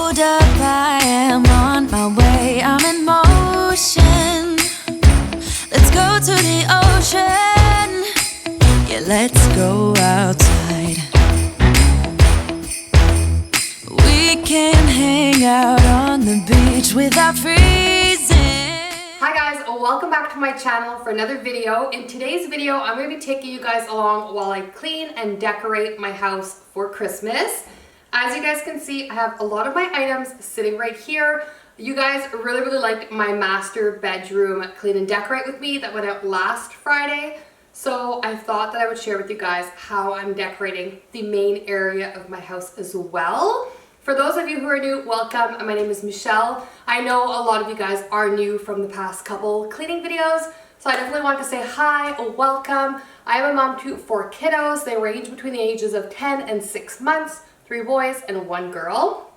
Hold up, I am on my way, I'm in motion. Let's go to the ocean. Yeah, let's go outside. We can hang out on the beach without freezing. Hi guys, welcome back to my channel for another video. In today's video, I'm going to be taking you guys along while I clean and decorate my house for Christmas. As you guys can see, I have a lot of my items sitting right here. You guys really liked my master bedroom clean and decorate with me that went out last Friday. So I thought that I would share with you guys how I'm decorating the main area of my house as well. For those of you who are new, welcome. My name is Michelle. I know a lot of you guys are new from the past couple cleaning videos, so I definitely want to say hi, welcome. I am a mom to 4 kiddos. They range between the ages of 10 and 6 months, 3 boys and 1 girl.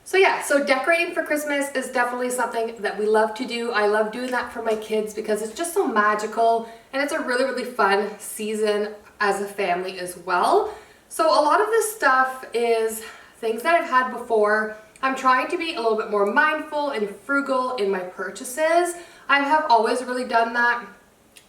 So yeah, so decorating for Christmas is definitely something that we love to do. I love doing that for my kids because it's just so magical and it's a really fun season as a family as well. So a lot of this stuff is things that I've had before. I'm trying to be a little bit more mindful and frugal in my purchases. I have always really done that.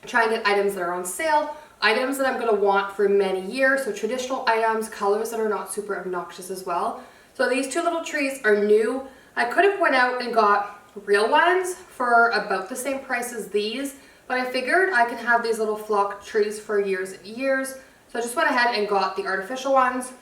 Try and get items that are on sale, items that I'm going to want for many years, so traditional items, colors that are not super obnoxious as well. So these 2 little trees are new. I could have went out and got real ones for about the same price as these, but I figured I can have these little flock trees for years and years. So I just went ahead and got the artificial ones.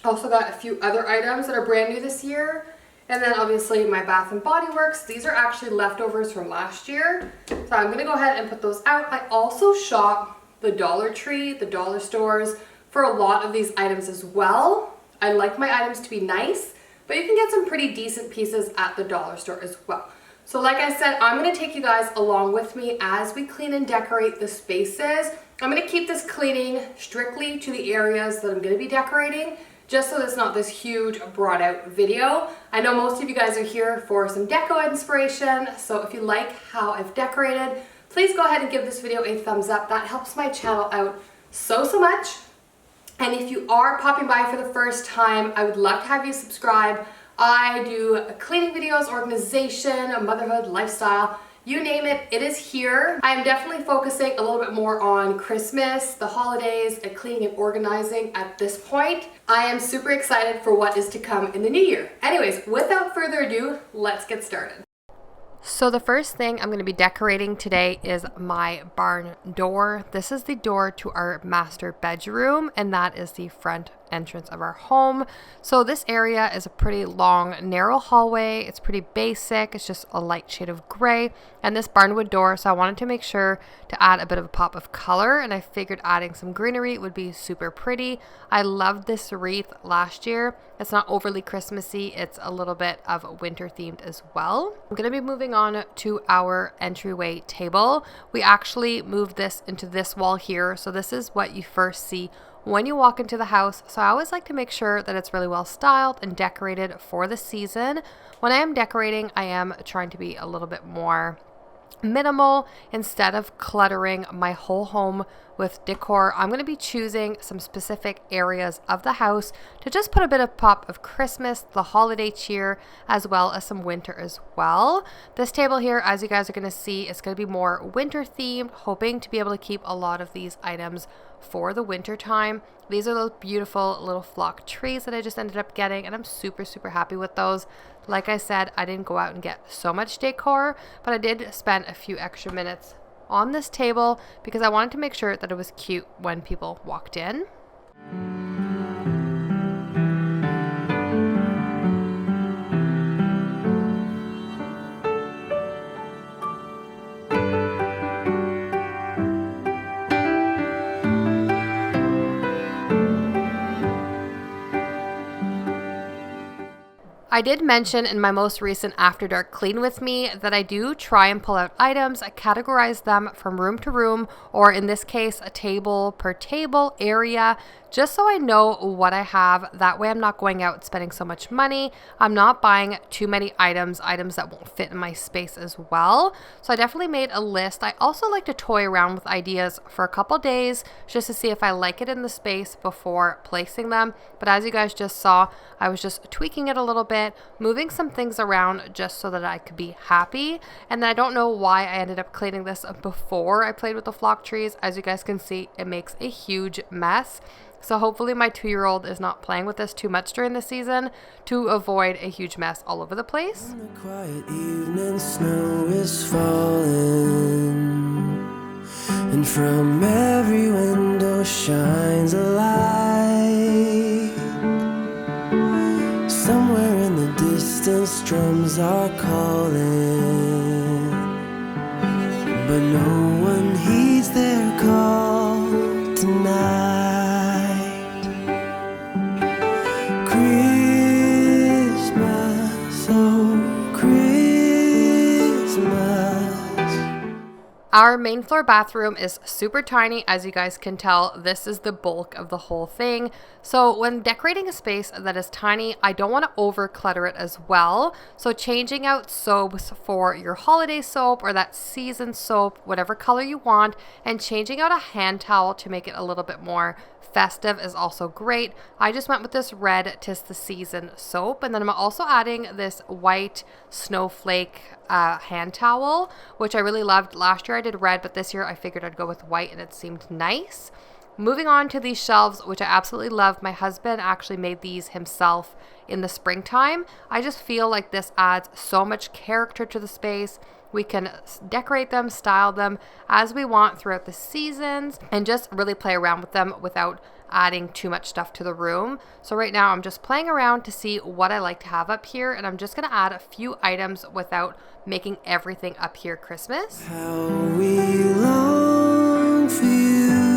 Also got a few other items that are brand new this year. And then obviously my Bath and Body Works. These are actually leftovers from last year. So I'm going to go ahead and put those out. I also shop the Dollar Tree, the dollar stores for a lot of these items as well. I like my items to be nice, but you can get some pretty decent pieces at the dollar store as well. So like I said, I'm going to take you guys along with me as we clean and decorate the spaces. I'm going to keep this cleaning strictly to the areas that I'm going to be decorating, just so it's not this huge brought out video. I know most of you guys are here for some deco inspiration, so if you like how I've decorated, please go ahead and give this video a thumbs up. That helps my channel out so much. And if you are popping by for the first time, I would love to have you subscribe. I do cleaning videos, organization, motherhood, lifestyle, you name it, it is here. I am definitely focusing a little bit more on Christmas, the holidays, and cleaning and organizing at this point. I am super excited for what is to come in the new year. Anyways, without further ado, let's get started. So the first thing I'm going to be decorating today is my barn door. This is the door to our master bedroom, and that is the front entrance of our home. So this area is a pretty long, narrow hallway. It's pretty basic. It's just a light shade of gray and this barnwood door. So I wanted to make sure to add a bit of a pop of color, and I figured adding some greenery would be super pretty. I loved this wreath last year. It's not overly Christmassy. It's a little bit of winter themed as well. I'm going to be moving on to our entryway table. We actually moved this into this wall here. So this is what you first see when you walk into the house. So I always like to make sure that it's really well styled and decorated for the season. When I am decorating, I am trying to be a little bit more minimal. Instead of cluttering my whole home with decor, I'm going to be choosing some specific areas of the house to just put a bit of pop of Christmas, the holiday cheer, as well as some winter as well. This table here, as you guys are going to see, is going to be more winter themed, hoping to be able to keep a lot of these items for the winter time. These are those beautiful little flock trees that I just ended up getting, and I'm super happy with those. Like I said, I didn't go out and get so much decor, but I did spend a few extra minutes on this table because I wanted to make sure that it was cute when people walked in. I did mention in my most recent After Dark Clean with me that I do try and pull out items. I categorize them from room to room, or in this case, a table per table area, just so I know what I have. That way I'm not going out and spending so much money. I'm not buying too many items that won't fit in my space as well. So I definitely made a list. I also like to toy around with ideas for a couple days just to see if I like it in the space before placing them. But as you guys just saw, I was just tweaking it a little bit it, moving some things around just so that I could be happy. And then I don't know why I ended up cleaning this before I played with the flock trees. As you guys can see, it makes a huge mess. So hopefully my 2-year-old is not playing with this too much during the season to avoid a huge mess all over the place. On a quiet evening, snow is falling, and from every window shines a light. Somewhere in the distance, drums are calling, but no one heeds their call tonight. Christmas, oh Christmas. Our main floor bathroom is super tiny. As you guys can tell, this is the bulk of the whole thing. So when decorating a space that is tiny, I don't want to over clutter it as well. So changing out soaps for your holiday soap or that season soap, whatever color you want, and changing out a hand towel to make it a little bit more festive is also great. I just went with this red 'Tis the Season soap, and then I'm also adding this white snowflake hand towel, which I really loved. Last year I did red, but this year I figured I'd go with white and it seemed nice. Moving on to these shelves, which I absolutely love. My husband actually made these himself in the springtime. I just feel like this adds so much character to the space. We can decorate them, style them as we want throughout the seasons, and just really play around with them without adding too much stuff to the room. So right now I'm just playing around to see what I like to have up here, and I'm just going to add a few items without making everything up here Christmas. How we long for you,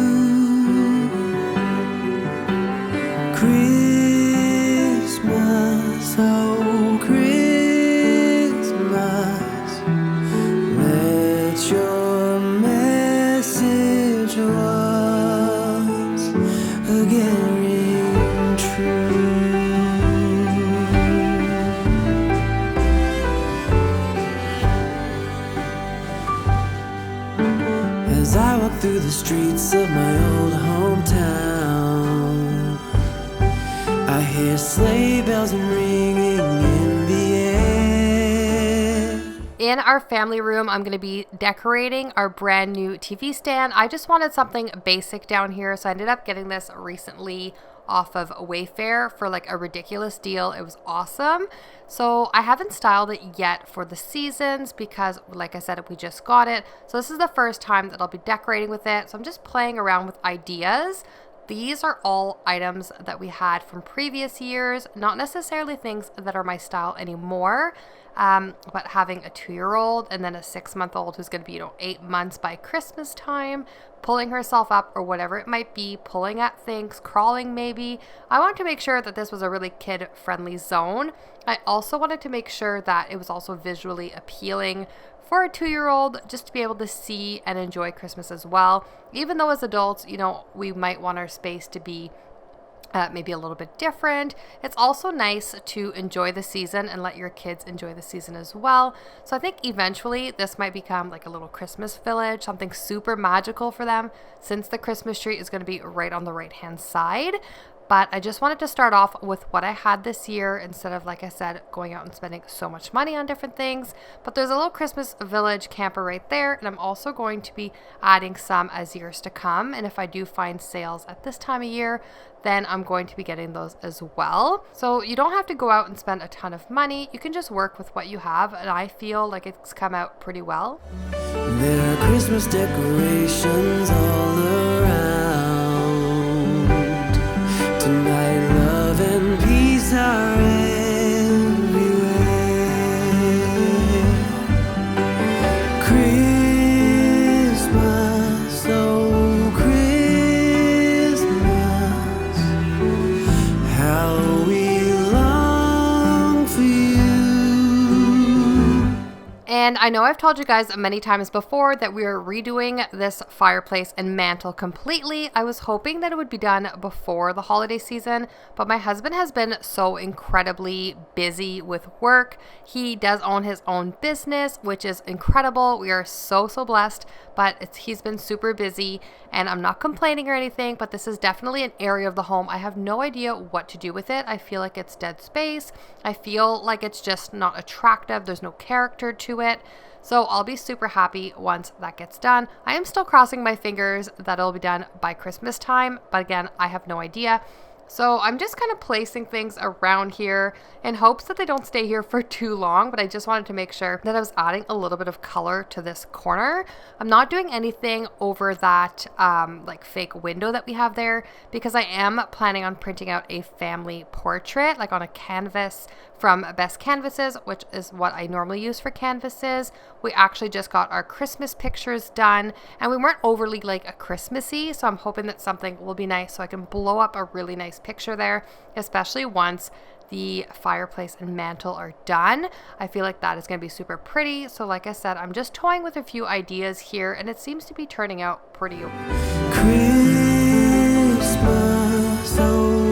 Christmas, oh Christmas, let your message once again ring true. As I walk through the streets of my old hometown, I hear sleigh bells ringing in the air. In our family room, I'm going to be decorating our brand new TV stand. I just wanted something basic down here, so I ended up getting this recently off of Wayfair for like a ridiculous deal. It was awesome. So I haven't styled it yet for the seasons because, like I said, we just got it. So this is the first time that I'll be decorating with it. So I'm just playing around with ideas. These are all items that we had from previous years, not necessarily things that are my style anymore. But having a 2-year-old and then a 6-month-old who's going to be, 8 months by Christmas time, pulling herself up or whatever it might be, pulling at things, crawling maybe. I wanted to make sure that this was a really kid-friendly zone. I also wanted to make sure that it was also visually appealing for a 2-year-old, just to be able to see and enjoy Christmas as well. Even though as adults, we might want our space to be maybe a little bit different. It's also nice to enjoy the season and let your kids enjoy the season as well. So I think eventually this might become like a little Christmas village, something super magical for them, since the Christmas tree is going to be right on the right hand side. But I just wanted to start off with what I had this year instead of, like I said, going out and spending so much money on different things. But there's a little Christmas village camper right there, and I'm also going to be adding some as years to come. And if I do find sales at this time of year, then I'm going to be getting those as well. So you don't have to go out and spend a ton of money. You can just work with what you have, and I feel like it's come out pretty well. There are Christmas decorations all around. Tonight, love and peace are everywhere. Christmas, oh Christmas, how we long for you. And And I know I've told you guys many times before that we are redoing this fireplace and mantle completely. I was hoping that it would be done before the holiday season, but my husband has been so incredibly busy with work. He does own his own business, which is incredible. We are so blessed, but he's been super busy, and I'm not complaining or anything, but this is definitely an area of the home I have no idea what to do with it. I feel like it's dead space. I feel like it's just not attractive. There's no character to it. So I'll be super happy once that gets done. I am still crossing my fingers that it'll be done by Christmas time, but again, I have no idea. So I'm just kind of placing things around here in hopes that they don't stay here for too long, but I just wanted to make sure that I was adding a little bit of color to this corner. I'm not doing anything over that like fake window that we have there because I am planning on printing out a family portrait like on a canvas from Best Canvases, which is what I normally use for canvases. We actually just got our Christmas pictures done and we weren't overly like a Christmassy, so I'm hoping that something will be nice so I can blow up a really nice picture there, especially once the fireplace and mantle are done. I feel like that is going to be super pretty. So like I said, I'm just toying with a few ideas here and it seems to be turning out pretty okay. Christmas, oh